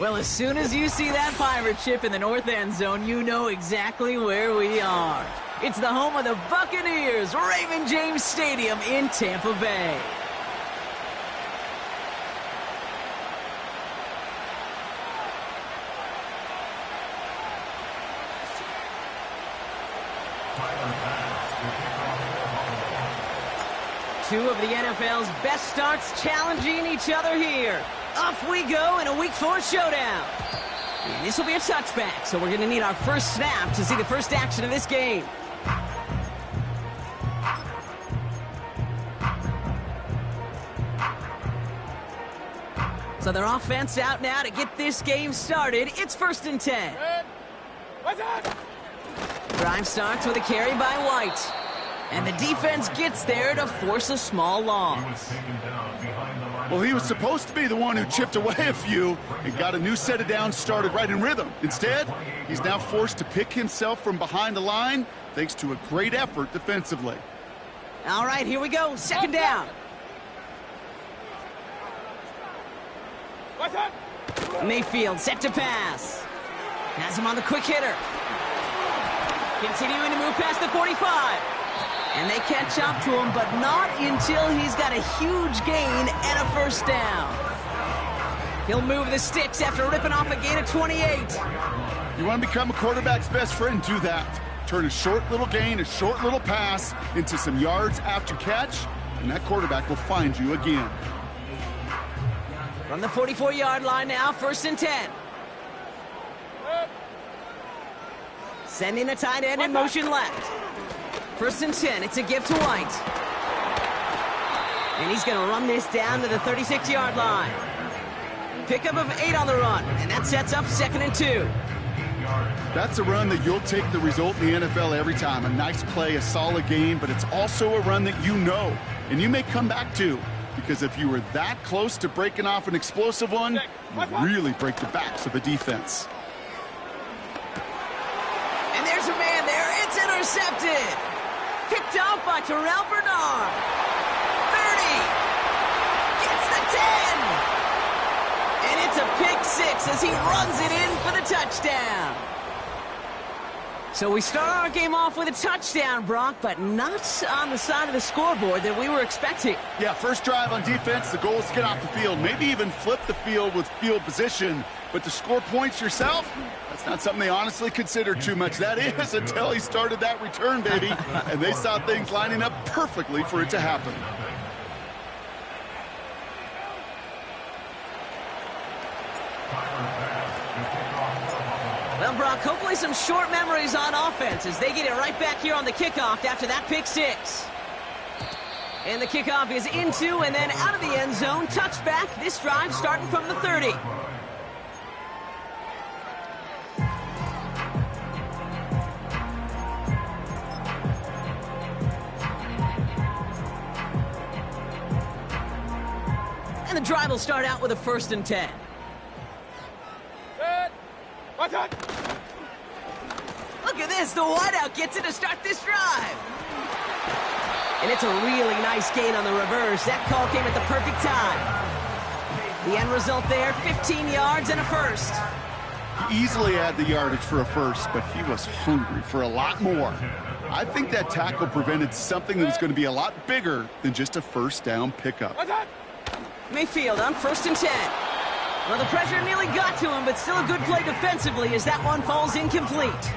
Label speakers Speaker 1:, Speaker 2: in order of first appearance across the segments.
Speaker 1: Well, as soon as you see that pirate ship in the north end zone, you know exactly where we are. It's the home of the Buccaneers, Raymond James Stadium in Tampa Bay. Two of the NFL's best starts challenging each other here. Off we go in a Week 4 showdown. And this will be a touchback, so we're going to need our first snap to see the first action of this game. So their offense out now to get this game started. It's 1st and 10. Drive starts with a carry by White. And the defense gets there to force a small loss.
Speaker 2: Well, he was supposed to be the one who chipped away a few and got a new set of downs started right in rhythm. Instead, he's now forced to pick himself from behind the line thanks to a great effort defensively.
Speaker 1: All right, here we go. 2nd down. Mayfield set to pass. Has him on the quick hitter. Continuing to move past the 45. And they catch up to him, but not until he's got a huge gain and a 1st down. He'll move the sticks after ripping off a gain of 28.
Speaker 2: You want to become a quarterback's best friend? Do that. Turn a short little gain, a short little pass into some yards after catch, and that quarterback will find you again.
Speaker 1: From the 44-yard line now, 1st and 10. Sending the tight end in motion left. 1st and 10, it's a give to White. And he's going to run this down to the 36-yard line. Pickup of 8 on the run, and that sets up 2nd and 2.
Speaker 2: That's a run that you'll take the result in the NFL every time. A nice play, a solid game, but it's also a run that you know, and you may come back to, because if you were that close to breaking off an explosive one, you really break the backs of a defense.
Speaker 1: And there's a man there. It's intercepted. Picked off by Terrell Bernard. 30. Gets the 10. And it's a pick 6 as he runs it in for the touchdown. So we start our game off with a touchdown, Brock, but not on the side of the scoreboard that we were expecting.
Speaker 2: Yeah, first drive on defense, the goal is to get off the field, maybe even flip the field with field position. But to score points yourself, that's not something they honestly consider too much. That is until he started that return, baby. And they saw things lining up perfectly for it to happen.
Speaker 1: Well, Brock, hopefully some short memories on offense as they get it right back here on the kickoff after that pick 6. And the kickoff is into and then out of the end zone. Touchback, this drive starting from the 30. And the drive will start out with a 1st and 10. Look at this, the wideout gets it to start this drive. And it's a really nice gain on the reverse. That call came at the perfect time. The end result there, 15 yards and a 1st.
Speaker 2: He easily had the yardage for a 1st, but he was hungry for a lot more. I think that tackle prevented something that was going to be a lot bigger than just a 1st down pickup.
Speaker 1: Mayfield on 1st and 10. Well, the pressure nearly got to him, but still a good play defensively as that one falls incomplete.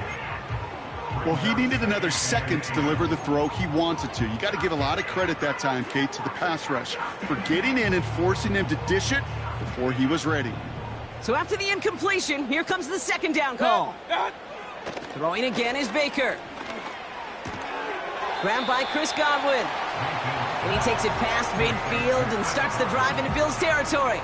Speaker 2: Well, he needed another second to deliver the throw he wanted to. You got to give a lot of credit that time, Kate, to the pass rush for getting in and forcing him to dish it before he was ready.
Speaker 1: So after the incompletion, here comes the 2nd down call. Throwing again is Baker. Grabbed by Chris Godwin. And he takes it past midfield and starts the drive into Bills territory.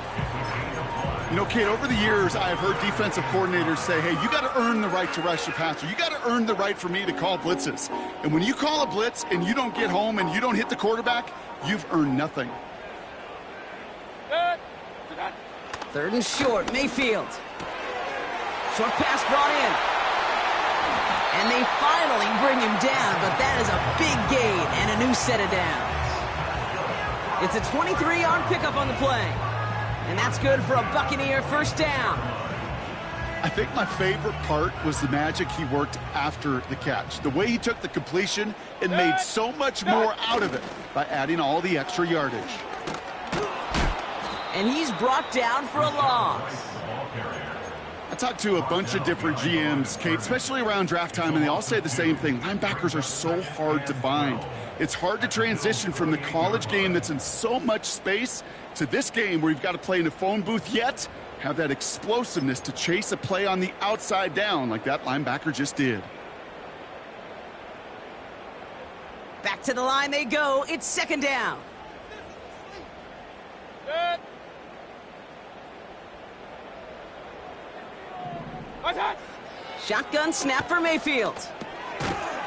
Speaker 2: You know, Kate, over the years, I have heard defensive coordinators say, hey, you got to earn the right to rush the passer. You got to earn the right for me to call blitzes. And when you call a blitz and you don't get home and you don't hit the quarterback, you've earned nothing.
Speaker 1: 3rd and short, Mayfield. Short pass brought in. And they finally bring him down, but that is a big gain and a new set of downs. It's a 23-yard pickup on the play. And that's good for a Buccaneer 1st down.
Speaker 2: I think my favorite part was the magic he worked after the catch. The way he took the completion and made so much more out of it by adding all the extra yardage.
Speaker 1: And he's brought down for a loss.
Speaker 2: I talked to a bunch of different GMs, Kate, especially around draft time, and they all say the same thing. Linebackers are so hard to find. It's hard to transition from the college game that's in so much space to this game where you've got to play in a phone booth, yet have that explosiveness to chase a play on the outside down like that linebacker just did.
Speaker 1: Back to the line they go. It's second down. Shotgun snap for Mayfield.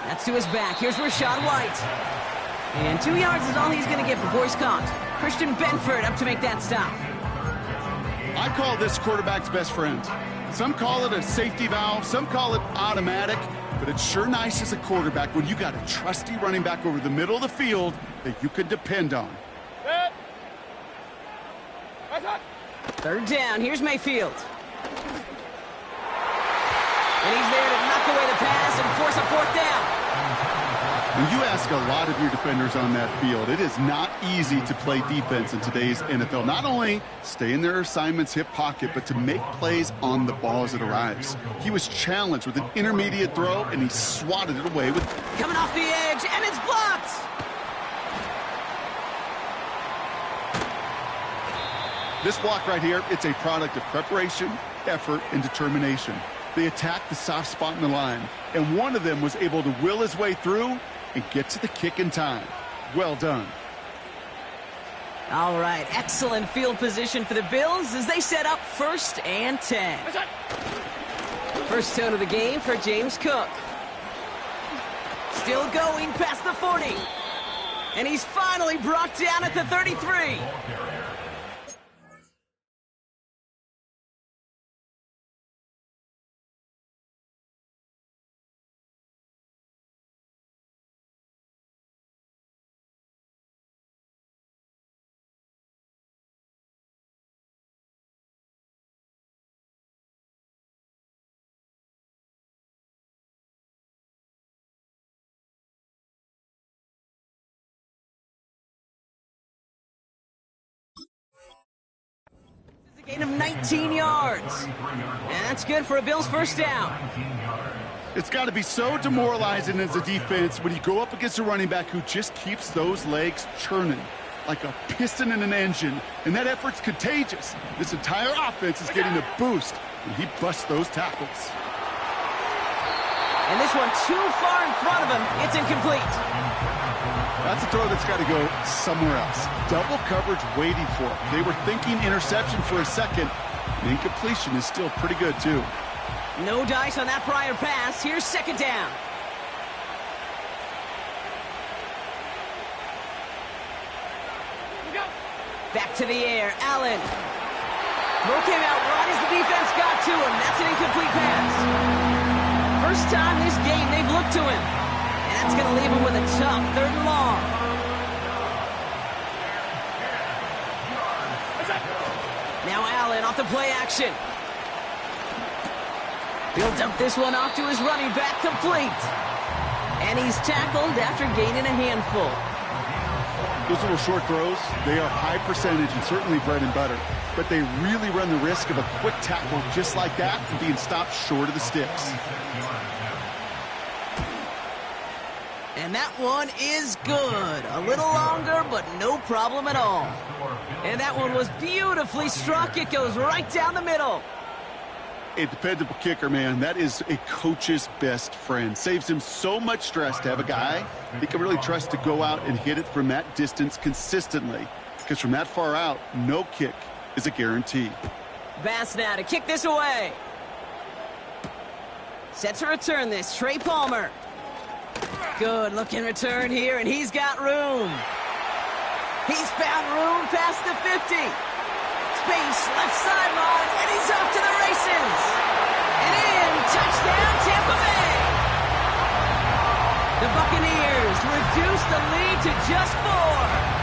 Speaker 1: That's to his back. Here's Rachaad White. And 2 yards is all he's going to get before he's caught. Christian Benford up to make that stop.
Speaker 2: I call this quarterback's best friend. Some call it a safety valve, some call it automatic, but it's sure nice as a quarterback when you got a trusty running back over the middle of the field that you can depend on.
Speaker 1: Third down, here's Mayfield. And he's there to knock away the pass and force a fourth down.
Speaker 2: When you ask a lot of your defenders on that field, it is not easy to play defense in today's NFL. Not only stay in their assignment's hip pocket, but to make plays on the ball as it arrives. He was challenged with an intermediate throw, and he swatted it away with...
Speaker 1: Coming off the edge, and it's blocked!
Speaker 2: This block right here, it's a product of preparation, effort, and determination. They attacked the soft spot in the line, and one of them was able to will his way through and get to the kick in time. Well done.
Speaker 1: All right, excellent field position for the Bills as they set up 1st and 10. First tone of the game for James Cook. Still going past the 40. And he's finally brought down at the 33. Gain of 19 yards. And that's good for a Bills first down.
Speaker 2: It's got to be so demoralizing as a defense when you go up against a running back who just keeps those legs churning like a piston in an engine, and that effort's contagious. This entire offense is getting a boost when he busts those tackles.
Speaker 1: And this one too far in front of him. It's incomplete.
Speaker 2: That's a throw that's got to go somewhere else. Double coverage waiting for it. They were thinking interception for a second. And incompletion is still pretty good, too.
Speaker 1: No dice on that prior pass. Here's second down. Back to the air. Allen. Throw came out right as the defense got to him. That's an incomplete pass. First time this game they've looked to him. And that's going to leave him with a tough 3rd and long. Now Allen off the play action. He'll dump this one off to his running back, complete. And he's tackled after gaining a handful.
Speaker 2: Those little short throws, they are high percentage and certainly bread and butter. But they really run the risk of a quick tackle just like that and being stopped short of the sticks.
Speaker 1: And that one is good. A little longer, but no problem at all. And that one was beautifully struck. It goes right down the middle.
Speaker 2: A dependable kicker, man. That is a coach's best friend. Saves him so much stress to have a guy he can really trust to go out and hit it from that distance consistently. Because from that far out, no kick is a guarantee.
Speaker 1: Bass now to kick this away. Set to return this, Trey Palmer. Good looking return here, and he's got room. He's found room past the 50. Space, left sideline, and he's off to the races. And in, touchdown, Tampa Bay. The Buccaneers reduce the lead to just 4.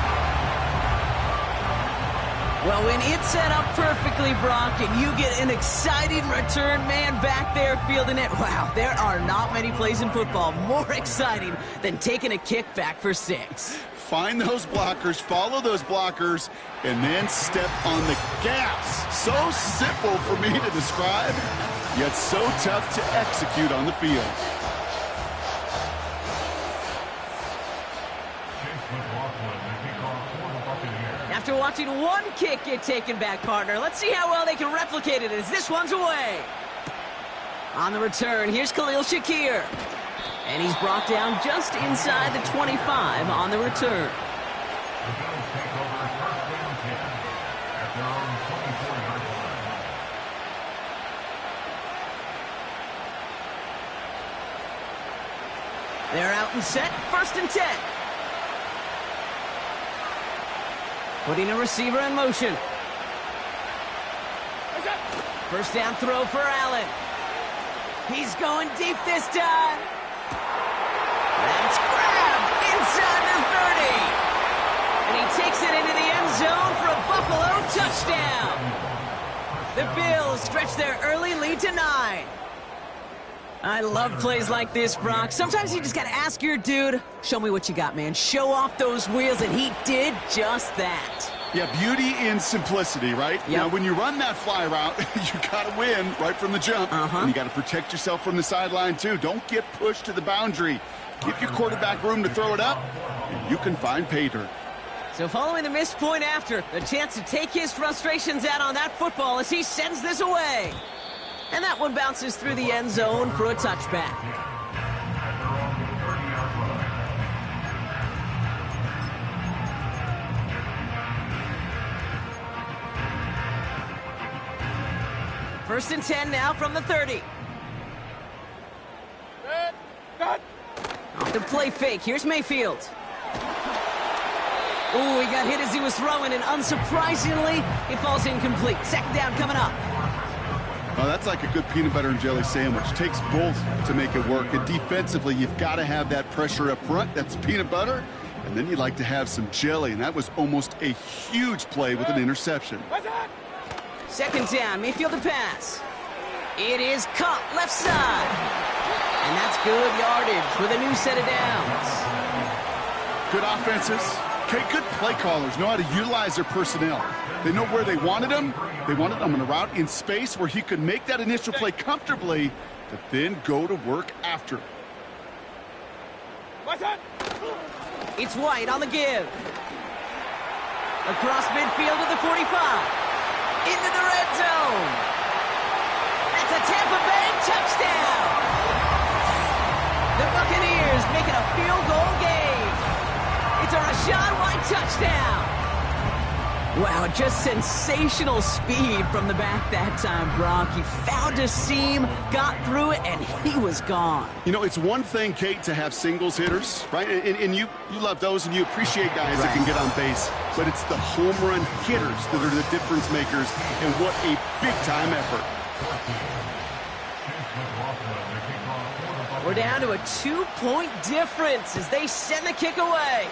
Speaker 1: Well, when it's set up perfectly, Exactly, Brock, and you get an exciting return man back there fielding it. Wow, there are not many plays in football more exciting than taking a kick back for 6.
Speaker 2: Find those blockers, follow those blockers, and then step on the gas. So simple for me to describe, yet so tough to execute on the field.
Speaker 1: After watching one kick get taken back, partner, let's see how well they can replicate it as this one's away. On the return, here's Khalil Shakir. And he's brought down just inside the 25 on the return. They're out and set, 1st and 10. Putting a receiver in motion. 1st down throw for Allen. He's going deep this time. That's grabbed inside the 30. And he takes it into the end zone for a Buffalo touchdown. The Bills stretch their early lead to 9. I love plays like this, Brock. Sometimes you just got to ask your dude, show me what you got, man. Show off those wheels, and he did just that.
Speaker 2: Yeah, beauty in simplicity, right?
Speaker 1: Yep.
Speaker 2: Now, when you run that fly route, you got to win right from the jump. And you got to protect yourself from the sideline, too. Don't get pushed to the boundary. Give your quarterback room to throw it up, and you can find pay dirt.
Speaker 1: So following the missed point after, the chance to take his frustrations out on that football as he sends this away. And that one bounces through the end zone for a touchback. First and 10 now from the 30. Off the play fake. Here's Mayfield. Ooh, he got hit as he was throwing, and unsurprisingly, it falls incomplete. 2nd down coming up.
Speaker 2: Oh, that's like a good peanut butter and jelly sandwich. Takes both to make it work. And defensively, you've got to have that pressure up front. That's peanut butter. And then you'd like to have some jelly. And that was almost a huge play with an interception.
Speaker 1: 2nd down, Mayfield to pass. It is caught left side. And that's good yardage with a new set of downs.
Speaker 2: Good offenses. Okay, good play callers know how to utilize their personnel. They know where they wanted them. They wanted them on a route in space where he could make that initial play comfortably, but then go to work after.
Speaker 1: It's White on the give. Across midfield to the 45. Into the red zone. That's a Tampa Bay touchdown. The Buccaneers making a field goal game. It's a Rachaad White touchdown. Wow, just sensational speed from the back that time, Brock. He found a seam, got through it, and he was gone.
Speaker 2: You know, it's one thing, Kate, to have singles hitters, right? And you love those, and you appreciate guys that can get on base. But it's the home run hitters that are the difference makers, and what a big-time effort.
Speaker 1: We're down to a 2-point difference as they send the kick away.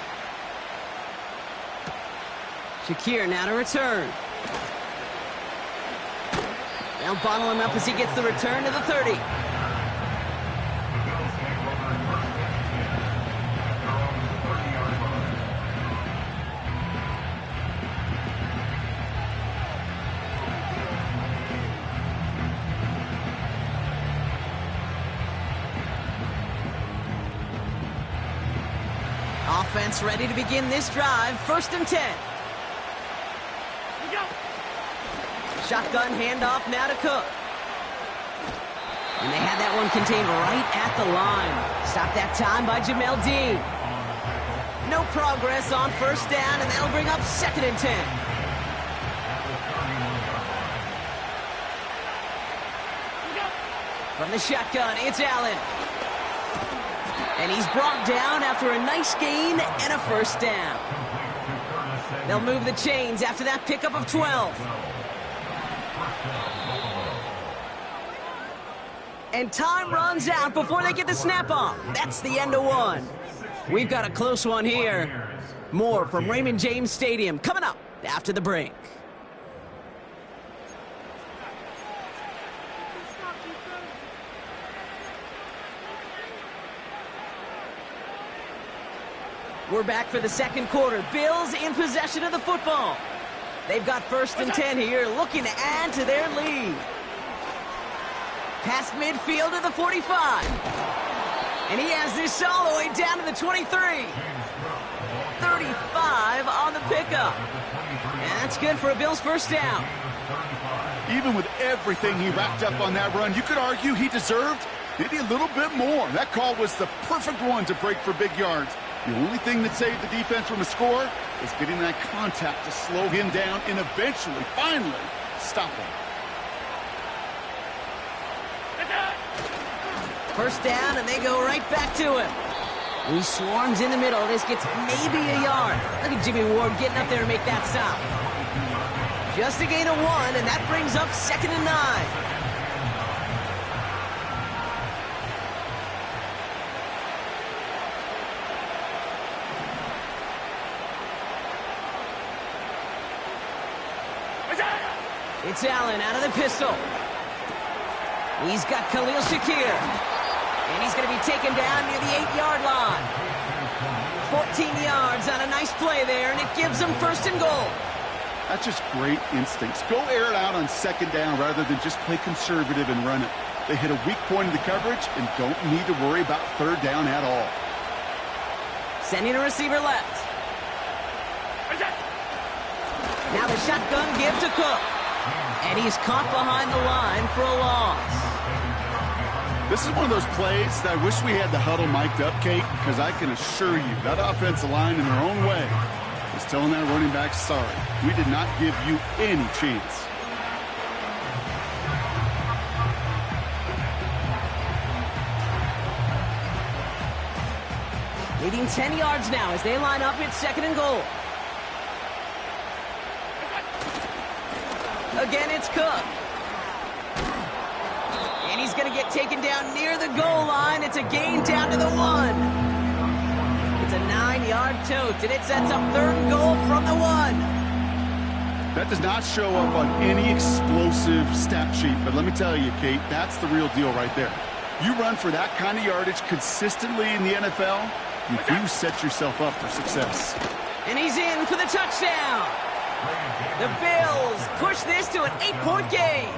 Speaker 1: Shakir now to return. They'll bottle him up as he gets the return to the 30. Offense ready to begin this drive. 1st and 10. Shotgun handoff now to Cook. And they had that one contained right at the line. Stopped that time by Jamel Dean. No progress on 1st down, and that'll bring up 2nd and 10. From the shotgun, it's Allen. And he's brought down after a nice gain and a 1st down. They'll move the chains after that pickup of 12. And time runs out before they get the snap off. That's the end of one. We've got a close one here. More from Raymond James Stadium coming up after the break. We're back for the second quarter. Bills in possession of the football. They've got 1st and 10 here, looking to add to their lead. Past midfield to the 45. And he has this all the way down to the 23. 35 on the pickup. And that's good for a Bills first down.
Speaker 2: Even with everything he racked up on that run, you could argue he deserved maybe a little bit more. That call was the perfect one to break for big yards. The only thing that saved the defense from a score is getting that contact to slow him down and eventually, finally, stop him.
Speaker 1: First down, and they go right back to him. He swarms in the middle. This gets maybe a yard. Look at Jimmy Ward getting up there to make that stop. Just a gain of 1, and that brings up 2nd and 9. It's Allen out of the pistol. He's got Khalil Shakir. And he's going to be taken down near the 8-yard line. 14 yards on a nice play there, and it gives them 1st and goal.
Speaker 2: That's just great instincts. Go air it out on 2nd down rather than just play conservative and run it. They hit a weak point in the coverage and don't need to worry about 3rd down at all.
Speaker 1: Sending a receiver left. Now the shotgun give to Cook. And he's caught behind the line for a loss.
Speaker 2: This is one of those plays that I wish we had the huddle mic'd up, Kate, because I can assure you that offensive line in their own way is telling that running back, sorry, we did not give you any chance.
Speaker 1: Leading 10 yards now as they line up at 2nd and goal. Again, it's Cook. And he's going to get taken down near the goal line. It's a gain down to the 1. It's a 9-yard tote, and it sets up 3rd and goal from the 1.
Speaker 2: That does not show up on any explosive stat sheet, but let me tell you, Kate, that's the real deal right there. You run for that kind of yardage consistently in the NFL, you do set yourself up for success.
Speaker 1: And he's in for the touchdown. The Bills push this to an 8-point game.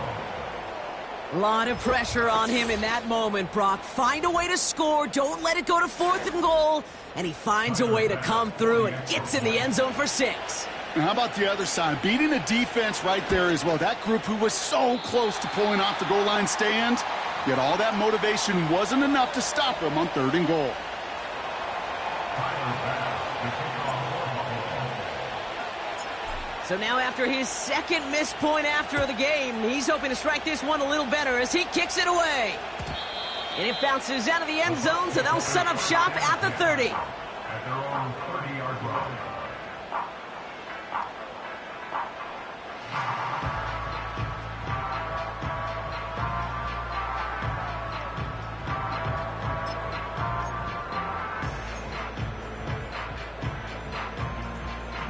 Speaker 1: A lot of pressure on him in that moment, Brock. Find a way to score. Don't let it go to 4th and goal. And he finds a way to come through and gets in the end zone for 6.
Speaker 2: And how about the other side? Beating a defense right there as well. That group who was so close to pulling off the goal line stand, yet all that motivation wasn't enough to stop him on 3rd and goal.
Speaker 1: So now after his 2nd missed point after the game, he's hoping to strike this one a little better as he kicks it away. And it bounces out of the end zone, so they'll set up shop at the 30.
Speaker 3: At their own 30-yard line.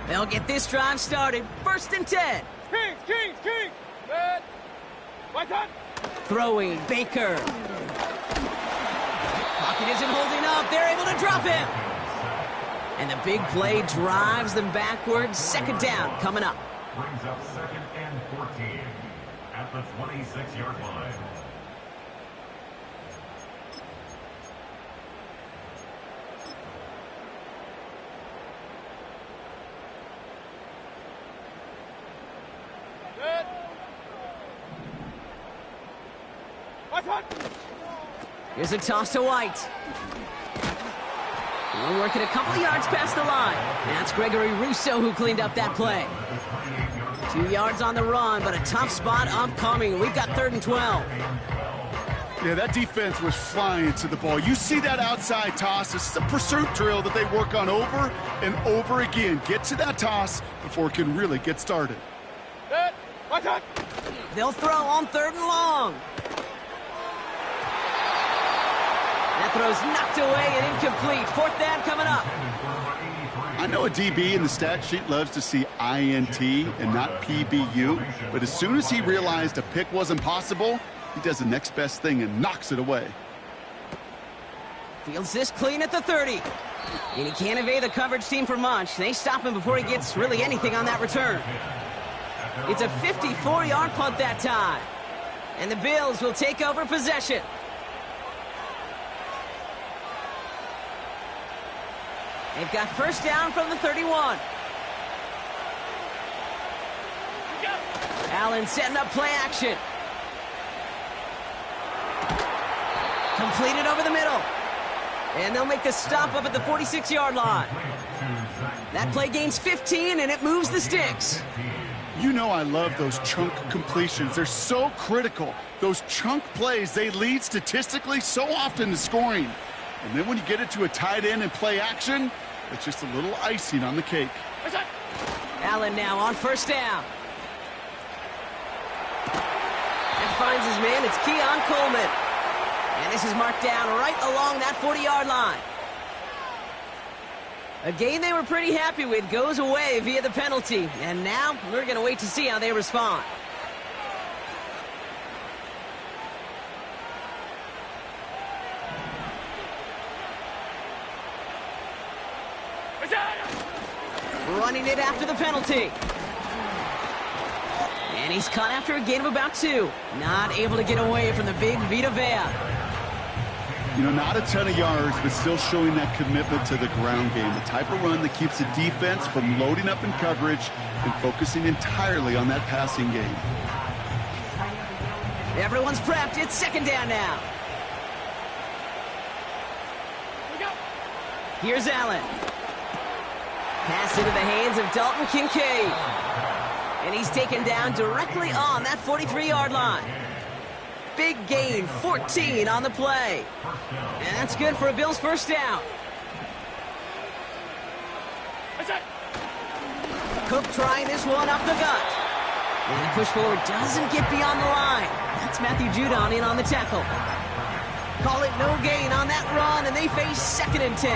Speaker 1: They'll get this drive started. 1st and 10.
Speaker 4: Kings! Red. White on.
Speaker 1: Throwing, Baker. Pocket isn't holding up. They're able to drop him. And the big play drives them backwards. 2nd down coming up.
Speaker 3: Brings up 2nd and 14 at the 26-yard line.
Speaker 1: Here's a toss to White. We're working a couple of yards past the line. That's Gregory Rousseau who cleaned up that play. 2 yards on the run, but a tough spot upcoming. We've got 3rd and 12.
Speaker 2: Yeah, that defense was flying to the ball. You see that outside toss. This is a pursuit drill that they work on over and over again. Get to that toss before it can really get started.
Speaker 1: They'll throw on 3rd and long. That throw's knocked away and incomplete. 4th down coming up.
Speaker 2: I know a DB in the stat sheet loves to see INT and not PBU, but as soon as he realized a pick wasn't possible, He does the next best thing and knocks it away.
Speaker 1: Fields this clean at the 30. And he can't evade the coverage team for much. They stop him before he gets really anything on that return. It's a 54-yard punt that time. And the Bills will take over possession. They've got first down from the 31. Allen setting up play action. Completed over the middle. And they'll make the stop up at the 46-yard line. That play gains 15, and it moves the sticks.
Speaker 2: You know I love those chunk completions. They're so critical. Those chunk plays, they lead statistically so often to scoring. And then when you get it to a tight end and play action, it's just a little icing on the cake.
Speaker 1: Allen now on first down. And finds his man. It's Keon Coleman. And this is marked down right along that 40-yard line. A game they were pretty happy with goes away via the penalty. And now we're going to wait to see how they respond. Running it after the penalty. And he's caught after a gain of about 2. Not able to get away from the big Vita Vea.
Speaker 2: You know, not a ton of yards, but still showing that commitment to the ground game. The type of run that keeps the defense from loading up in coverage and focusing entirely on that passing game.
Speaker 1: Everyone's prepped. It's second down now. Here's Allen. Pass into the hands of Dalton Kincaid. And he's taken down directly on that 43-yard line. Big gain, 14 on the play. And that's good for a Bills first down. Cook trying this one up the gut. And the push forward doesn't get beyond the line. That's Matthew Judon in on the tackle. Call it no gain on that run, and they face 2nd and 10.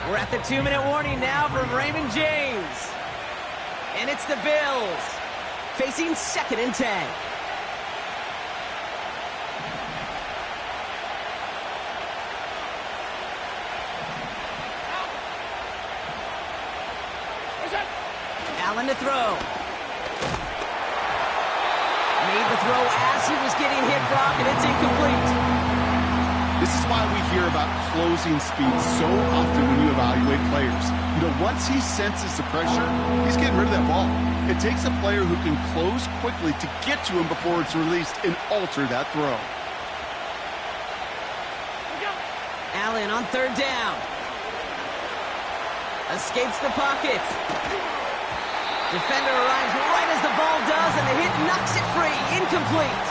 Speaker 1: We're at the 2-minute warning now from Raymond James. And it's the Bills facing 2nd and 10. Allen to throw. Made the throw as he was getting hit, Brock, and it's incomplete.
Speaker 2: This is why we hear about closing speed so often when you evaluate players. You know, once he senses the pressure, he's getting rid of that ball. It takes a player who can close quickly to get to him before it's released and alter that throw.
Speaker 1: Allen on third down. Escapes the pocket. Defender arrives right as the ball does, and the hit knocks it free. Incomplete.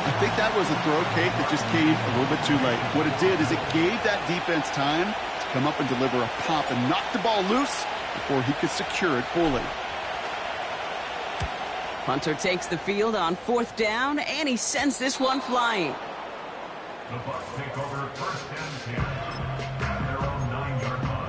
Speaker 2: I think that was a throw, Kate, that just came a little bit too late. What it did is it gave that defense time to come up and deliver a pop and knock the ball loose before he could secure it fully.
Speaker 1: Punter takes the field on 4th down, and he sends this one flying.
Speaker 3: The Bucs take over first and 10 at their own 9-yard line.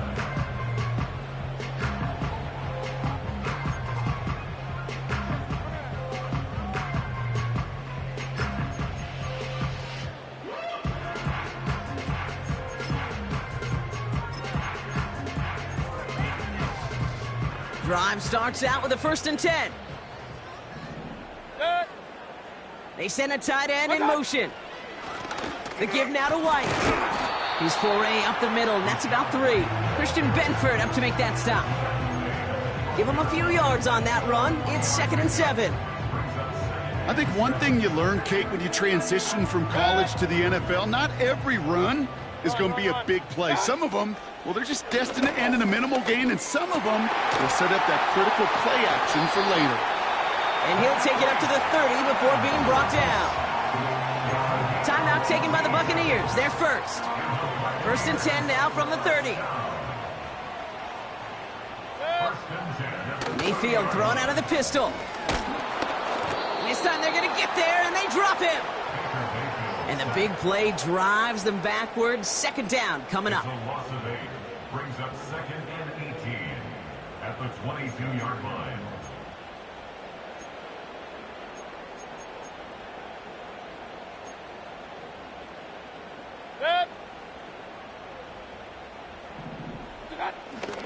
Speaker 1: Drive starts out with a 1st and 10. They send a tight end in motion. The give now to White. He's foray up the middle, and that's about 3. Christian Benford up to make that stop. Give him a few yards on that run. It's 2nd and 7.
Speaker 2: I think one thing you learn, Kate, when you transition from college to the NFL, not every run is going to be a big play. Some of them, well, they're just destined to end in a minimal gain, and some of them will set up that critical play action for later.
Speaker 1: And he'll take it up to the 30 before being brought down. Timeout taken by the Buccaneers. They're first. 1st and 10 now from the 30. Mayfield thrown out of the pistol. And this time they're going to get there, and they drop him. And the big play drives them backwards. 2nd down coming up.
Speaker 3: A loss of 8 brings up 2nd and 18 at the 22-yard line.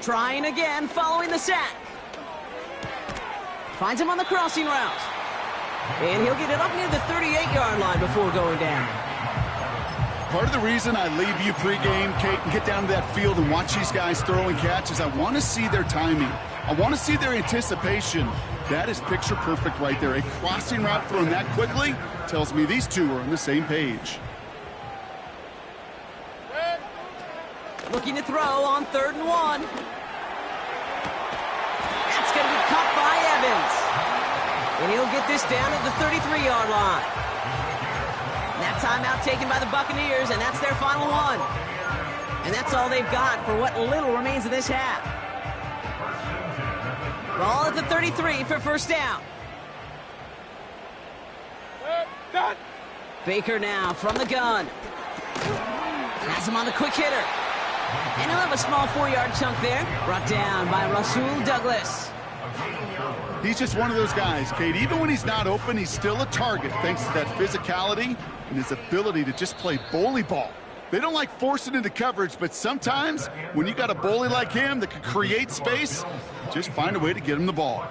Speaker 1: Trying again following the sack. Finds him on the crossing route. And he'll get it up near the 38-yard line before going down.
Speaker 2: Part of the reason I leave you pregame, Kate, and get down to that field and watch these guys throw and catch is I want to see their timing. I want to see their anticipation. That is picture perfect right there. A crossing route thrown that quickly tells me these two are on the same page.
Speaker 1: Looking to throw on 3rd and 1. That's going to be caught by Evans. And he'll get this down at the 33-yard line. That timeout taken by the Buccaneers, and that's their final one. And that's all they've got for what little remains of this half. Ball at the 33 for first down.
Speaker 4: Done.
Speaker 1: Baker now from the gun. Has him on the quick hitter. And he'll have a small 4-yard chunk there. Brought down by Rasul Douglas.
Speaker 2: He's just one of those guys, Kate. Even when he's not open, he's still a target thanks to that physicality and his ability to just play bully ball. They don't like forcing into coverage, but sometimes when you got a bully like him that can create space, just find a way to get him the ball.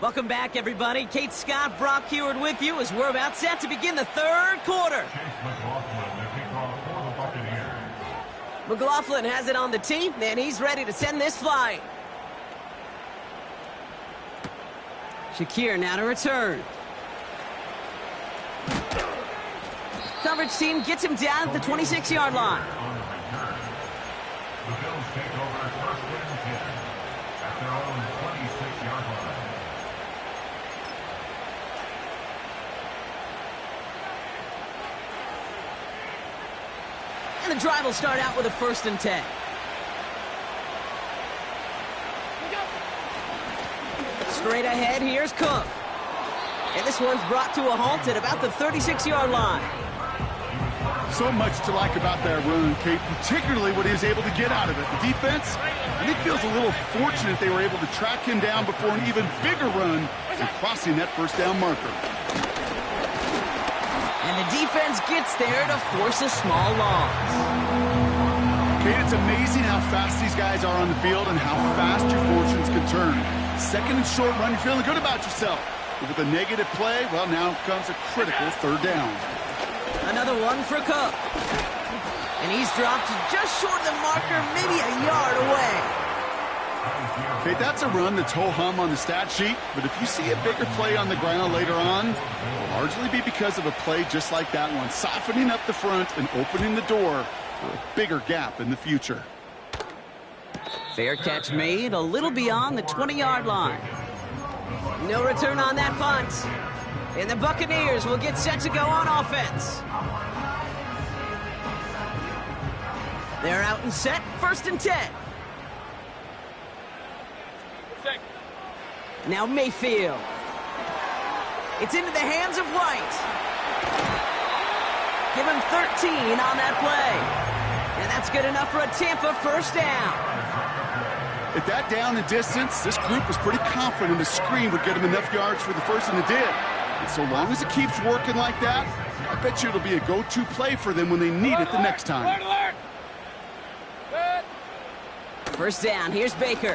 Speaker 1: Welcome back, everybody. Kate Scott, Brock Heward with you as we're about set to begin the 3rd quarter. McLaughlin has it on the tee, and he's ready to send this flying. Shakir now to return. Coverage team gets him down at the 26-yard line.
Speaker 3: The Bills take over 1st and 10 at their own 26-yard line.
Speaker 1: And the drive will start out with a 1st and 10. Straight ahead, here's Cook. And this one's brought to a halt at about the 36-yard line.
Speaker 2: So much to like about that run, Kate, particularly what he was able to get out of it. The defense, I think, feels a little fortunate they were able to track him down before an even bigger run and crossing that 1st down marker.
Speaker 1: And the defense gets there to force a small loss.
Speaker 2: Kate, it's amazing how fast these guys are on the field and how fast your fortunes can turn. 2nd and short run, you're feeling good about yourself. But with a negative play, well, now comes a critical 3rd down.
Speaker 1: Another one for Cook. And he's dropped just short of the marker, maybe a yard away.
Speaker 2: Okay, that's a run that's ho-hum on the stat sheet, but if you see a bigger play on the ground later on, it'll largely be because of a play just like that one, softening up the front and opening the door for a bigger gap in the future.
Speaker 1: Fair catch made a little beyond the 20-yard line. No return on that punt. And the Buccaneers will get set to go on offense. They're out and set, 1st and 10. Now Mayfield. It's into the hands of White. Give him 13 on that play. And that's good enough for a Tampa 1st down.
Speaker 2: At that down and distance, this group was pretty confident the screen would get them enough yards for the first, and it did. And so long as it keeps working like that, I bet you it'll be a go-to play for them when they need it the next time.
Speaker 1: 1st down, here's Baker.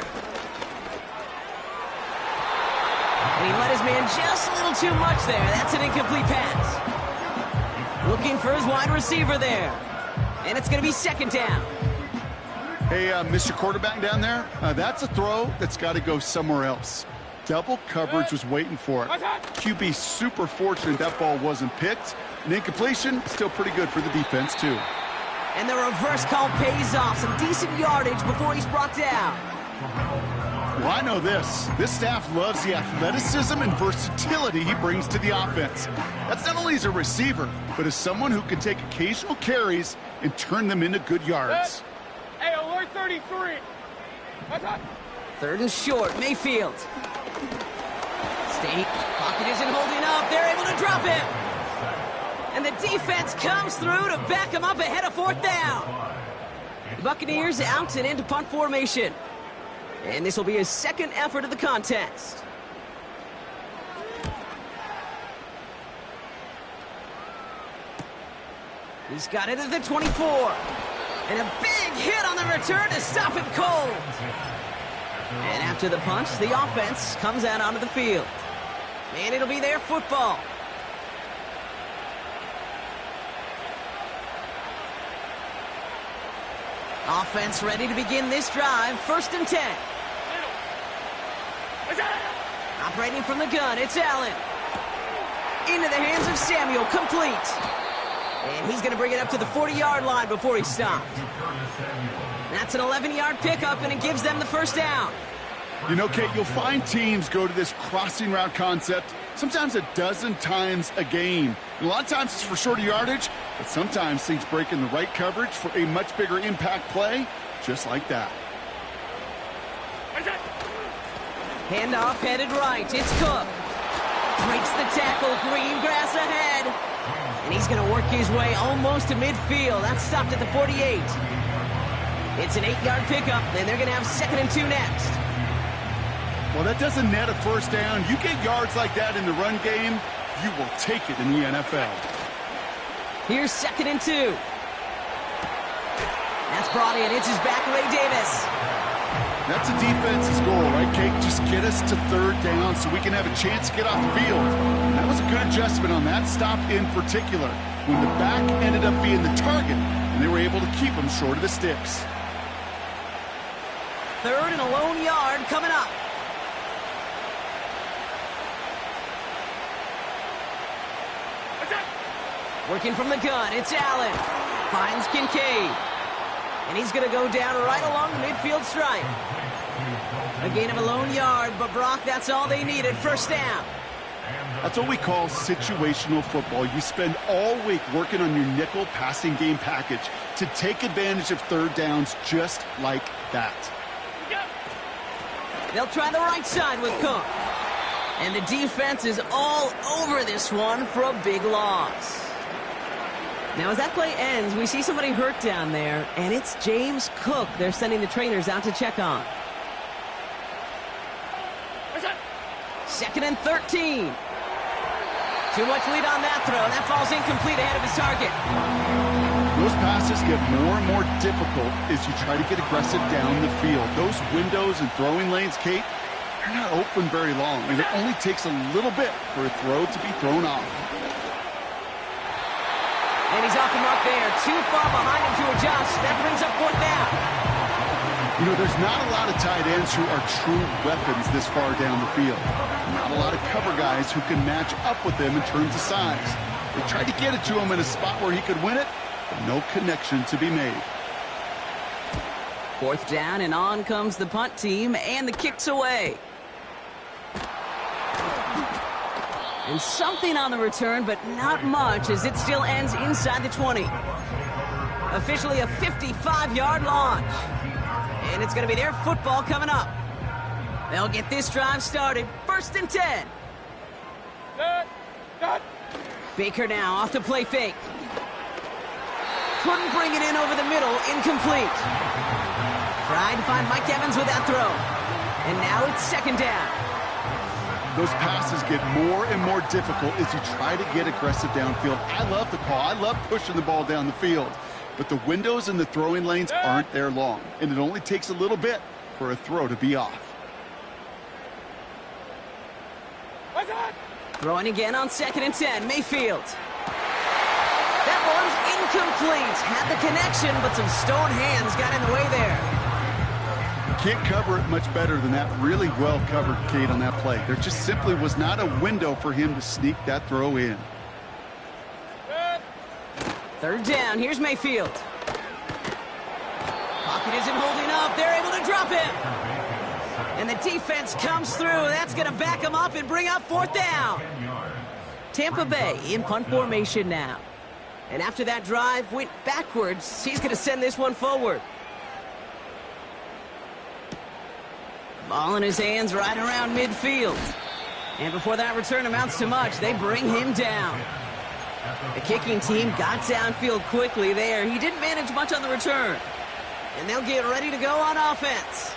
Speaker 1: And he let his man just a little too much there. That's an incomplete pass. Looking for his wide receiver there. And it's going to be 2nd down.
Speaker 2: Hey, Mr. Quarterback down there, that's a throw that's got to go somewhere else. Double coverage was waiting for it. QB super fortunate that ball wasn't picked. An incompletion, still pretty good for the defense, too.
Speaker 1: And the reverse call pays off. Some decent yardage before he's brought down.
Speaker 2: Well, I know this. This staff loves the athleticism and versatility he brings to the offense. That's not only as a receiver, but as someone who can take occasional carries and turn them into good yards.
Speaker 4: Hey, alert 33.
Speaker 1: 3rd and short, Mayfield. State, pocket isn't holding up. They're able to drop him. And the defense comes through to back him up ahead of 4th down. The Buccaneers out and into punt formation. And this will be his second effort of the contest. He's got it at the 24. And a big hit on the return to stop him cold. And after the punch, the offense comes out onto the field. And it'll be their football. Offense ready to begin this drive. 1st and 10. Operating from the gun, it's Allen. Into the hands of Samuel, complete. And he's going to bring it up to the 40-yard line before he stopped. That's an 11-yard pickup, and it gives them the first down.
Speaker 2: You know, Kate, you'll find teams go to this crossing route concept sometimes a dozen times a game. And a lot of times it's for shorter yardage, but sometimes things break in the right coverage for a much bigger impact play, just like that.
Speaker 1: Handoff headed right. It's Cook. Breaks the tackle. Green grass ahead. And he's going to work his way almost to midfield. That's stopped at the 48. It's an 8-yard pickup, and they're going to have 2nd and 2 next.
Speaker 2: Well, that doesn't net a first down. You get yards like that in the run game, you will take it in the NFL.
Speaker 1: Here's 2nd and 2. That's brought in. It's his back, Ray Davis.
Speaker 2: That's a defense's goal, right, Kate? Just get us to 3rd down so we can have a chance to get off the field. And that was a good adjustment on that stop in particular, when the back ended up being the target, and they were able to keep him short of the sticks.
Speaker 1: 3rd and a lone yard coming up. Working from the gun, it's Allen. Finds Kincaid. And he's going to go down right along the midfield stripe. A gain of a lone yard, but Brock, that's all they needed. First down.
Speaker 2: That's what we call situational football. You spend all week working on your nickel passing game package to take advantage of 3rd downs just like that.
Speaker 1: They'll try the right side with Cook. And the defense is all over this one for a big loss. Now, as that play ends, we see somebody hurt down there, and it's James Cook they're sending the trainers out to check on. 2nd and 13. Too much lead on that throw. That falls incomplete ahead of his target.
Speaker 2: Those passes get more and more difficult as you try to get aggressive down the field. Those windows and throwing lanes, Kate, they're not open very long, and it only takes a little bit for a throw to be thrown off.
Speaker 1: And he's off the mark there. Too far behind him to adjust. That brings up 4th down.
Speaker 2: You know, there's not a lot of tight ends who are true weapons this far down the field. Not a lot of cover guys who can match up with them in terms of size. They tried to get it to him in a spot where he could win it, but no connection to be made.
Speaker 1: 4th down, and on comes the punt team, and the kick's away. And something on the return, but not much, as it still ends inside the 20. Officially a 55-yard launch. And it's going to be their football coming up. They'll get this drive started. 1st and 10. Baker now off to play fake. Couldn't bring it in over the middle. Incomplete. Tried to find Mike Evans with that throw. And now it's 2nd down.
Speaker 2: Those passes get more and more difficult as you try to get aggressive downfield. I love the call. I love pushing the ball down the field. But the windows and the throwing lanes aren't there long, and it only takes a little bit for a throw to be off.
Speaker 1: Throwing again on 2nd and 10. Mayfield. That one's incomplete. Had the connection, but some stone hands got in the way there.
Speaker 2: Can't cover it much better than that. Really well covered, Kate, on that play. There just simply was not a window for him to sneak that throw in.
Speaker 1: 3rd down. Here's Mayfield. Pocket isn't holding up. They're able to drop him. And the defense comes through. That's going to back him up and bring up 4th down. Tampa Bay in punt formation now. And after that drive went backwards, he's going to send this one forward. Ball in his hands right around midfield. And before that return amounts to much, they bring him down. The kicking team got downfield quickly there. He didn't manage much on the return. And they'll get ready to go on offense.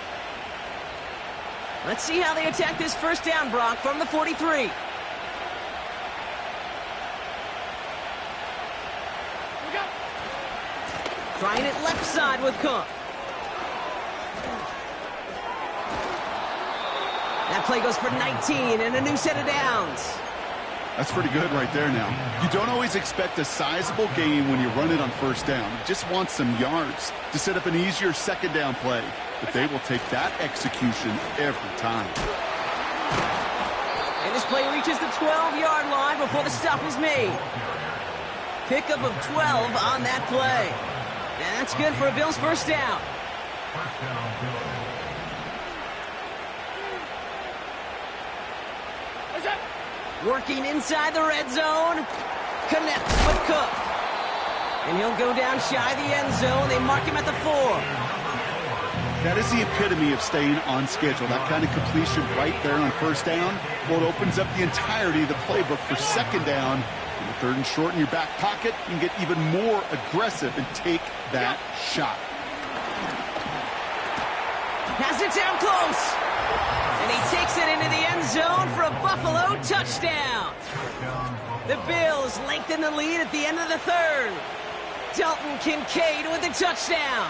Speaker 1: Let's see how they attack this first down, Brock, from the 43. Trying it left side with Cook. That play goes for 19 and a new set of downs.
Speaker 2: That's pretty good right there now. You don't always expect a sizable gain when you run it on first down. You just want some yards to set up an easier second down play. But they will take that execution every time.
Speaker 1: And this play reaches the 12-yard line before the stop is made. Pickup of 12 on that play. And that's good for a Bills first down. Working inside the red zone. Connects with Cook. And he'll go down shy of the end zone. They mark him at the 4.
Speaker 2: That is the epitome of staying on schedule. That kind of completion right there on first down. Well, it opens up the entirety of the playbook for second down. In the third and short in your back pocket, you can get even more aggressive and take that shot.
Speaker 1: Has it down close. And he takes it into the end zone for a Buffalo touchdown. The Bills lengthen the lead at the end of the third. Dalton Kincaid with the touchdown.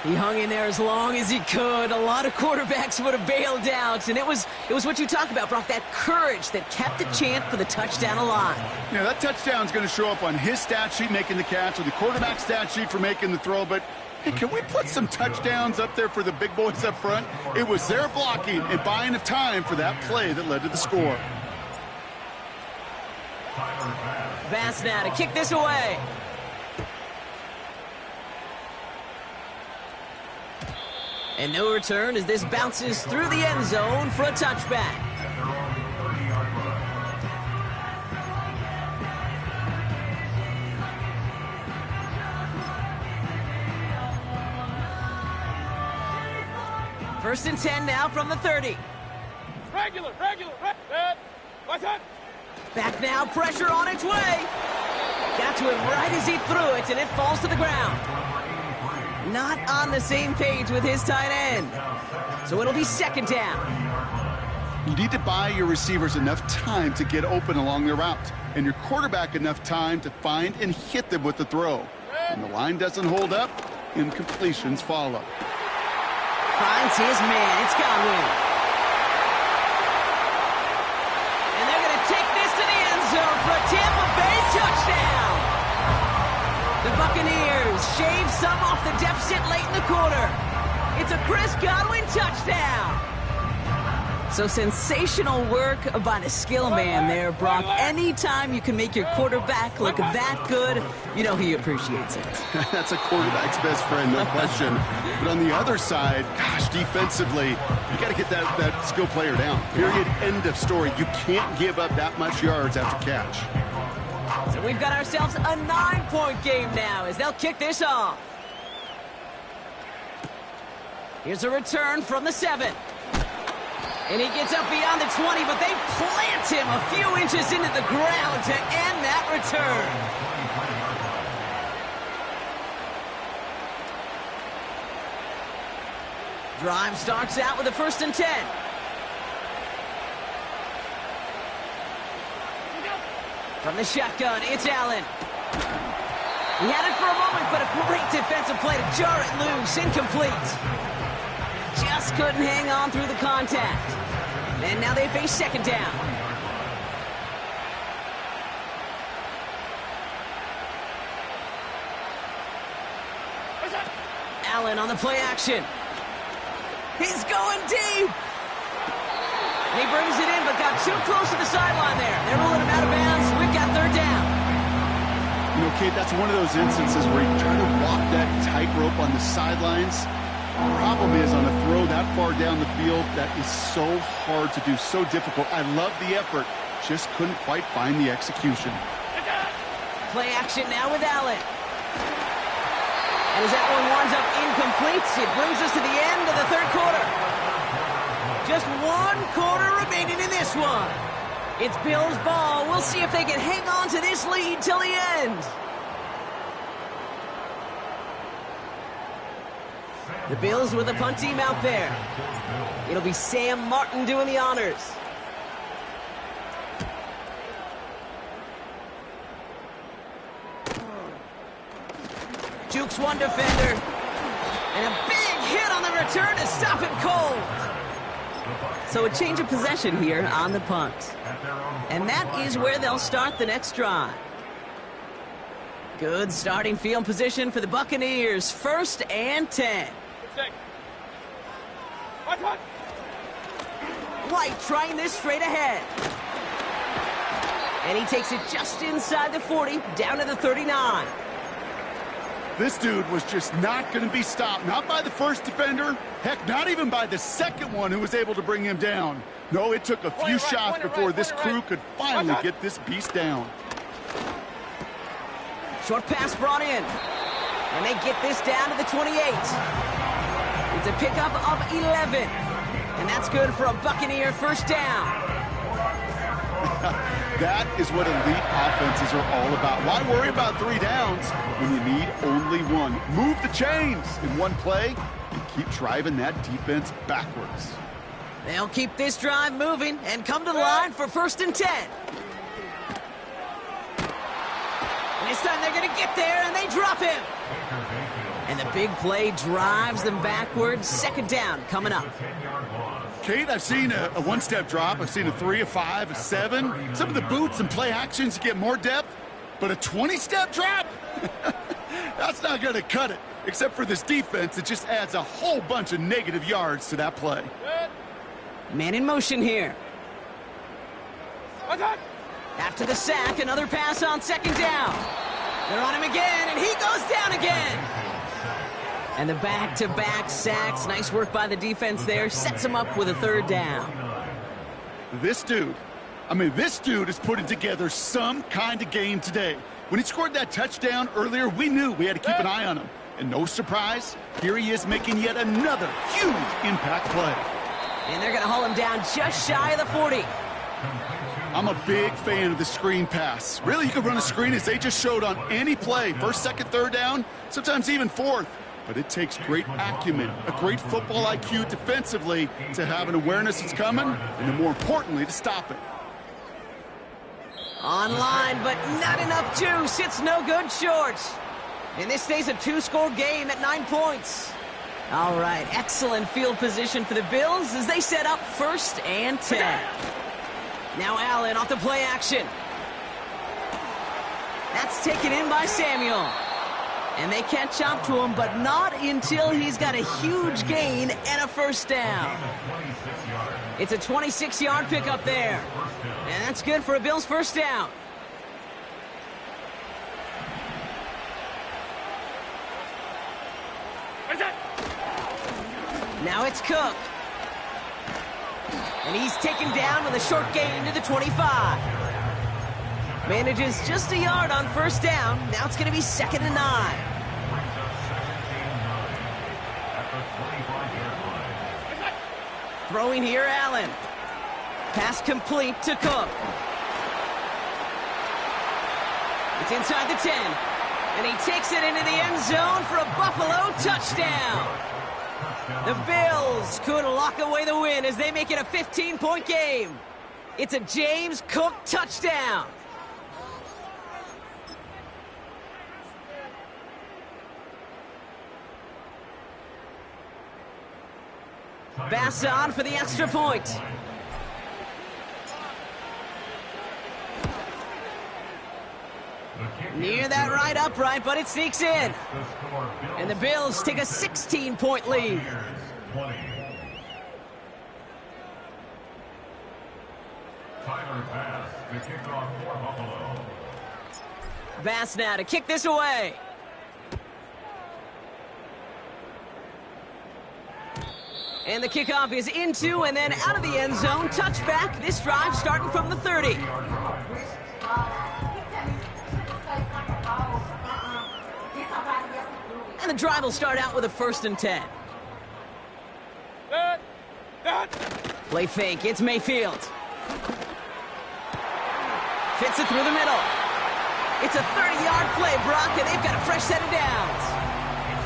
Speaker 1: He hung in there as long as he could. A lot of quarterbacks would have bailed out. And it was what you talk about, Brock, that courage that kept the chant for the touchdown alive.
Speaker 2: Yeah, that touchdown's going to show up on his stat sheet making the catch or the quarterback stat sheet for making the throw. But, hey, can we put some touchdowns up there for the big boys up front? It was their blocking and buying of time for that play that led to the score.
Speaker 1: Bass now to kick this away. And no return as this bounces through the end zone for a touchback. First and 10 now from the 30.
Speaker 4: Regular. What's up?
Speaker 1: Back now, pressure on its way. Got to him right as he threw it, and it falls to the ground. Not on the same page with his tight end. So it'll be second down.
Speaker 2: You need to buy your receivers enough time to get open along their route, and your quarterback enough time to find and hit them with the throw. When the line doesn't hold up, incompletions follow.
Speaker 1: Finds his man. It's Godwin. And they're going to take this to the end zone for a Tampa Bay touchdown. The Buccaneers shave some off the deficit late in the quarter. It's a Chris Godwin touchdown. So sensational work by the skill man there, Brock. Anytime you can make your quarterback look that good, you know he appreciates it.
Speaker 2: That's a quarterback's best friend, no question. But on the other side, gosh, defensively, you got to get that skill player down. Period, end of story. You can't give up that much yards after catch.
Speaker 1: So we've got ourselves a 9-point game now as they'll kick this off. Here's a return from the 7. And he gets up beyond the 20, but they plant him a few inches into the ground to end that return. Drive starts out with a first and 10. From the shotgun, it's Allen. He had it for a moment, but a great defensive play to jar it loose. Incomplete. Just couldn't hang on through the contact. And now they face second down. Allen on the play action. He's going deep. And he brings it in, but got too close to the sideline there. They're rolling him out of bounds. We've got third down.
Speaker 2: You know, Kate, that's one of those instances where you try to walk that tightrope on the sidelines. The problem is, on a throw that far down the field, that is so hard to do, so difficult. I love the effort, just couldn't quite find the execution.
Speaker 1: Play action now with Allen. And as that one winds up incomplete, it brings us to the end of the third quarter. Just one quarter remaining in this one. It's Bills ball. We'll see if they can hang on to this lead till the end. The Bills with a punt team out there. It'll be Sam Martin doing the honors. Jukes one defender. And a big hit on the return to stop him cold. So a change of possession here on the punt. And that is where they'll start the next drive. Good starting field position for the Buccaneers. 1st and 10. White trying this straight ahead. And he takes it just inside the 40, down to the 39.
Speaker 2: This dude was just not going to be stopped. Not by the first defender. Heck, not even by the second one who was able to bring him down. No, it took a few shots before this crew could finally get this beast down.
Speaker 1: Short pass brought in. And they get this down to the 28. It's a pickup of 11. And that's good for a Buccaneer first down.
Speaker 2: That is what elite offenses are all about. Why worry about 3 downs when you need only one? Move the chains in one play and keep driving that defense backwards.
Speaker 1: They'll keep this drive moving and come to the line for 1st and 10. And this time they're going to get there, and they drop him. And the big play drives them backwards. 2nd down coming up.
Speaker 2: Kate, I've seen a one-step drop. I've seen a 3, a 5, a 7. Some of the boots and play actions get more depth, but a 20-step drop? That's not going to cut it. Except for this defense, it just adds a whole bunch of negative yards to that play.
Speaker 1: Man in motion here. After the sack, another pass on 2nd down. They're on him again, and he goes down again. And the back-to-back sacks. Nice work by the defense there. Sets him up with a 3rd down.
Speaker 2: This dude is putting together some kind of game today. When he scored that touchdown earlier, we knew we had to keep an eye on him. And no surprise, here he is making yet another huge impact play.
Speaker 1: And they're going to haul him down just shy of the 40.
Speaker 2: I'm a big fan of the screen pass. Really, you can run a screen as they just showed on any play. 1st, 2nd, 3rd down, sometimes even 4th. But it takes great acumen, a great football IQ defensively to have an awareness it's coming, and then more importantly, to stop it.
Speaker 1: Online, but not enough juice. It's no good short. And this stays a 2-score game at 9 points. All right, excellent field position for the Bills as they set up 1st and 10. Now Allen off the play action. That's taken in by Samuel. And they catch up to him, but not until he's got a huge gain and a 1st down. It's a 26-yard pickup there. And that's good for a Bills 1st down. Now it's Cook. And he's taken down with a short gain to the 25. Manages just a yard on 1st down. Now it's going to be 2nd and 9. Throwing here, Allen. Pass complete to Cook. It's inside the 10. And he takes it into the end zone for a Buffalo touchdown. The Bills could lock away the win as they make it a 15-point game. It's a James Cook touchdown. Bass on for the extra point. Near that right upright, but it sneaks in. And the Bills take a 16-point lead.
Speaker 3: Tyler Bass, the kickoff for Buffalo.
Speaker 1: Bass now to kick this away. And the kickoff is into and then out of the end zone. Touchback. This drive starting from the 30. And the drive will start out with a 1st and 10. Play fake. It's Mayfield. Fits it through the middle. It's a 30-yard play, Brock, and they've got a fresh set of downs.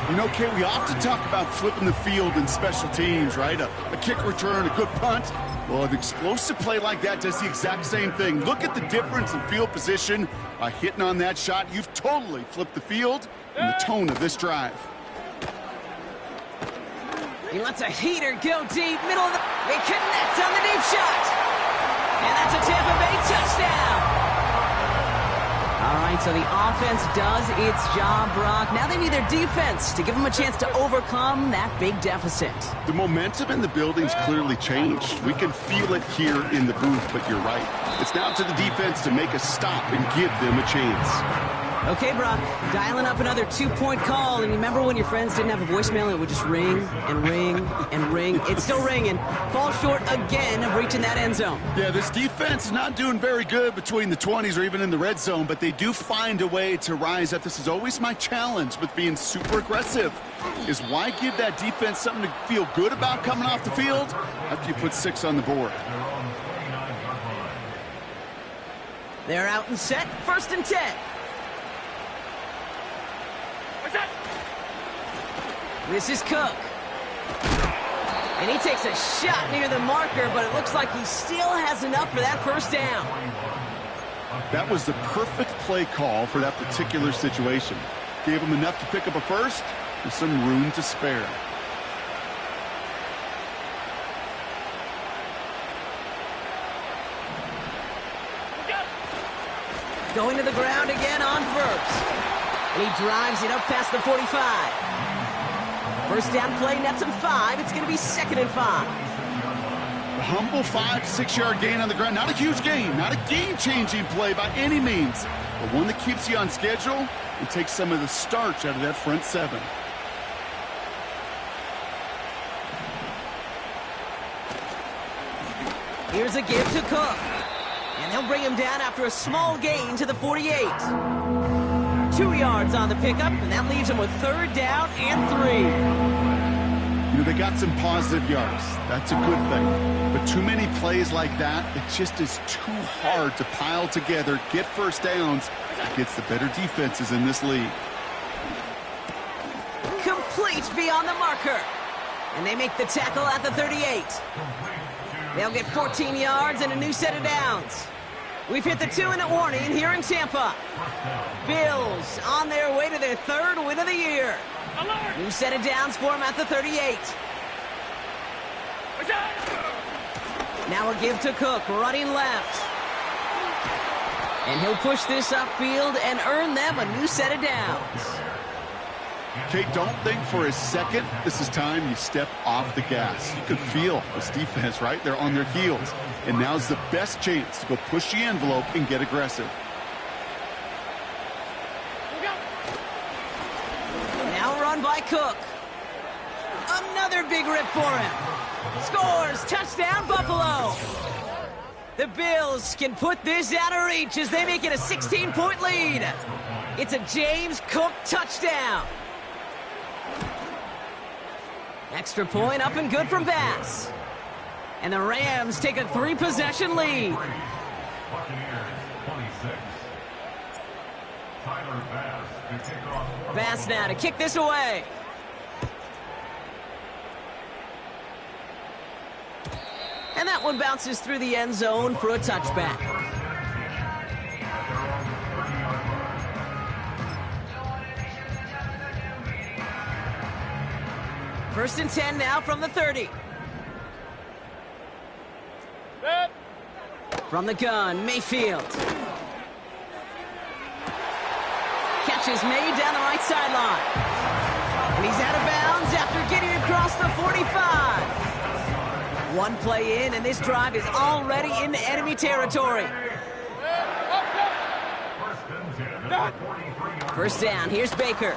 Speaker 2: You know, Kate, we often talk about flipping the field in special teams, right? A kick return, a good punt. Well, an explosive play like that does the exact same thing. Look at the difference in field position. By hitting on that shot, you've totally flipped the field and the tone of this drive.
Speaker 1: He lets a heater go deep, middle of the... They connect on the deep shot. And that's a Tampa Bay touchdown. All right, so the offense does its job, Brock. Now they need their defense to give them a chance to overcome that big deficit.
Speaker 2: The momentum in the building's clearly changed. We can feel it here in the booth, but you're right. It's now to the defense to make a stop and give them a chance.
Speaker 1: Okay, Brock, dialing up another 2-point call. And remember when your friends didn't have a voicemail, it would just ring and ring and ring. It's still ringing. Fall short again of reaching that end zone.
Speaker 2: Yeah, this defense is not doing very good between the 20s or even in the red zone, but they do find a way to rise up. This is always my challenge with being super aggressive, is why give that defense something to feel good about coming off the field after you put 6 on the board.
Speaker 1: They're out and set. 1st and 10. This is Cook. And he takes a shot near the marker, but it looks like he still has enough for that 1st down.
Speaker 2: That was the perfect play call for that particular situation. Gave him enough to pick up a 1st with some room to spare.
Speaker 1: Going to the ground again on 1st. And he drives it up past the 45. 1st down play, nets him 5. It's going to be 2nd and 5.
Speaker 2: A humble 5 to 6 yard gain on the ground. Not a huge gain, not a game-changing play by any means, but one that keeps you on schedule and takes some of the starch out of that front 7.
Speaker 1: Here's a give to Cook. And they'll bring him down after a small gain to the 48. 2 yards on the pickup, and that leaves him with 3rd down and 3.
Speaker 2: You know, they got some positive yards. That's a good thing. But too many plays like that, it just is too hard to pile together, get 1st downs against the better defenses in this league.
Speaker 1: Complete beyond the marker. And they make the tackle at the 38. They'll get 14 yards and a new set of downs. We've hit the 2-minute warning here in Tampa. Bills on their way to their 3rd win of the year. New set of downs for them at the 38. Now a give to Cook, running left. And he'll push this upfield and earn them a new set of downs.
Speaker 2: Kate, don't think for a second this is time you step off the gas. You could feel this defense, right? They're on their heels. And now's the best chance to go push the envelope and get aggressive.
Speaker 1: Now run by Cook. Another big rip for him. Scores! Touchdown, Buffalo! The Bills can put this out of reach as they make it a 16-point lead. It's a James Cook touchdown. Extra point up and good from Bass. And the Rams take a 3-possession lead. Bass now to kick this away. And that one bounces through the end zone for a touchback. First and 10 now from the 30. From the gun, Mayfield. Catch is made down the right sideline. And he's out of bounds after getting across the 45. One play in, and this drive is already into enemy territory. First down, here's Baker.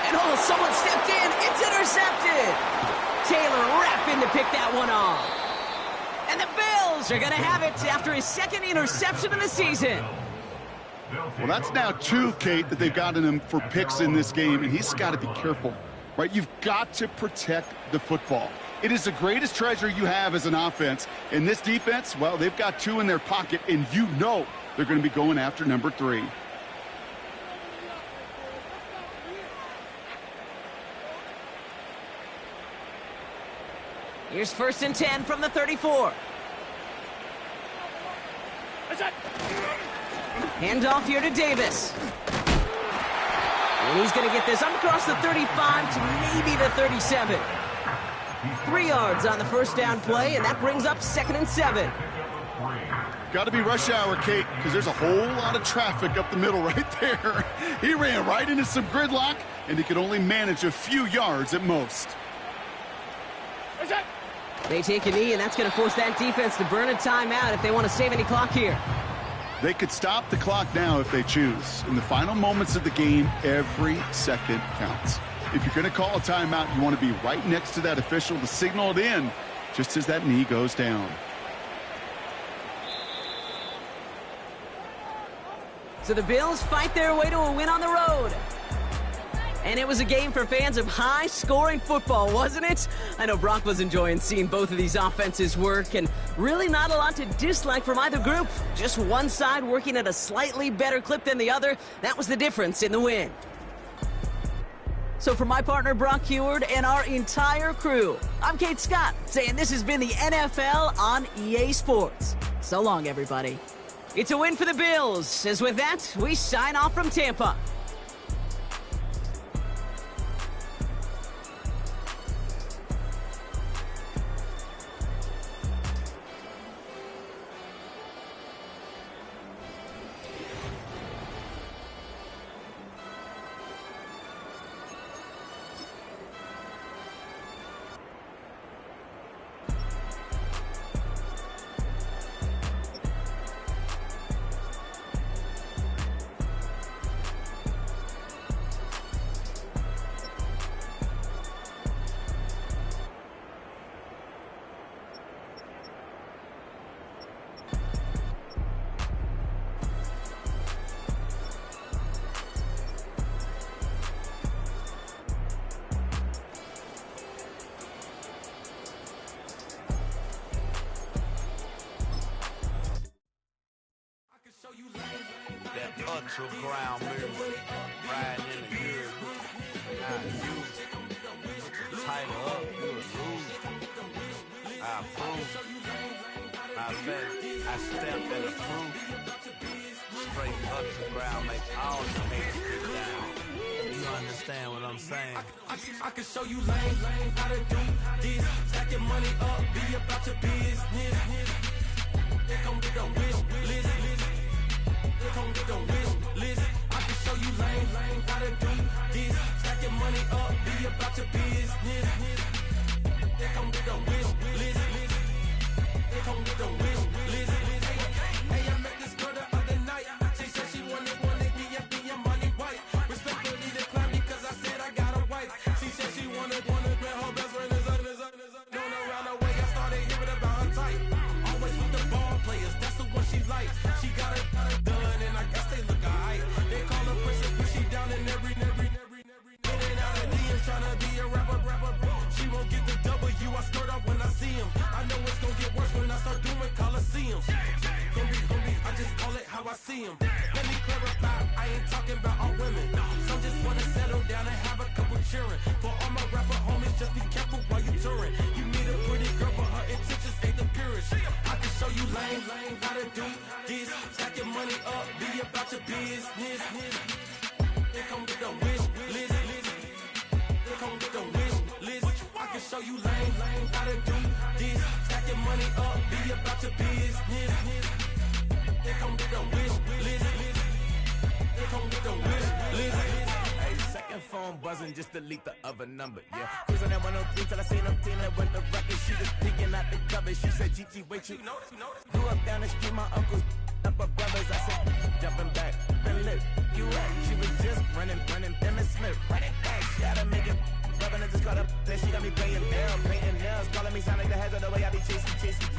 Speaker 1: And oh, someone stepped in. It's intercepted. Taylor rapping to pick that one off. And the Bills are going to have it after his 2nd interception of the season.
Speaker 2: Well, that's now 2, Kate, that they've gotten him for picks in this game, and he's got to be careful, right? You've got to protect the football. It is the greatest treasure you have as an offense. And this defense, well, they've got 2 in their pocket, and you know they're going to be going after number 3.
Speaker 1: Here's 1st and 10 from the 34. Handoff here to Davis. And he's going to get this up across the 35 to maybe the 37. 3 yards on the first down play, and that brings up 2nd and 7.
Speaker 2: Got to be rush hour, Kate, because there's a whole lot of traffic up the middle right there. He ran right into some gridlock, and he could only manage a few yards at most.
Speaker 1: They take a knee, and that's going to force that defense to burn a timeout if they want to save any clock here.
Speaker 2: They could stop the clock now if they choose. In the final moments of the game, every second counts. If you're going to call a timeout, you want to be right next to that official to signal it in just as that knee goes down.
Speaker 1: So the Bills fight their way to a win on the road. And it was a game for fans of high-scoring football, wasn't it? I know Brock was enjoying seeing both of these offenses work, and really not a lot to dislike from either group. Just one side working at a slightly better clip than the other. That was the difference in the win. So for my partner, Brock Heward, and our entire crew, I'm Kate Scott, saying this has been the NFL on EA Sports. So long, everybody. It's a win for the Bills, as with that, we sign off from Tampa.
Speaker 5: Ultra ground move, riding in the good, not used. Tighten up, you a lose. I approve. I bet I stepped and approved. Straight ultra ground make all the haters get down. You understand what I'm saying?
Speaker 6: I can show you lane, how to do this. Stack your money up, be about your business. They come with a wish list. Come get the wish list. I can show you lane, how to do this. Stack your money up, be about your business. They come get the wish list. They come get the wish list. Hey, I met this girl the other night. She said she wanted me and money white. Respectfully declined because I said I got a wife. She said she wanted man, her best friend is going around the way. I started hearing about her type. Always with the ball players, that's the one she likes. She got it done, and I guess they look alright. They call her princess, but she down in every. In and out of DMs, tryna be a rapper. She won't get the W, I skirt off when I see him. I know it's gonna get worse when I start doing Coliseums. Gonna be, I just call it how I see him. Let me clarify, I ain't talking about all women. Some just wanna settle down and have a couple cheering. For all my rapper homies, just be careful while you touring. You meet a pretty girl, but her intentions ain't the purest. I can show you lane, how to do this. Stack your money up, be about your business. They come with the wish list. They come with the wish list. I can show you lane, how to do this. Stack your money up, be about your business. They come with the wish list. They come with the wish list.
Speaker 5: Hey, second phone buzzing, just delete the other number, yeah. Cruising at 103 till I seen them teaming with the record. She was peeking out the cover. She said, Gigi, wait, you know. Grew up down the street, my uncles up her brothers. I said, jumping back, been lit. You at? She was just running, Emmett Smith, running back. She had to make it. Rubbing it just caught up. Then she got me playing nails, painting nails. Calling me sound like the heads of the way I be chasing.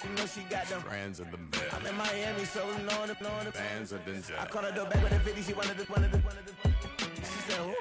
Speaker 5: You know she got them brands of the mail. I'm in Miami, so knowing the fans of the I called her door back with a 50. She wanted the. She said, oh.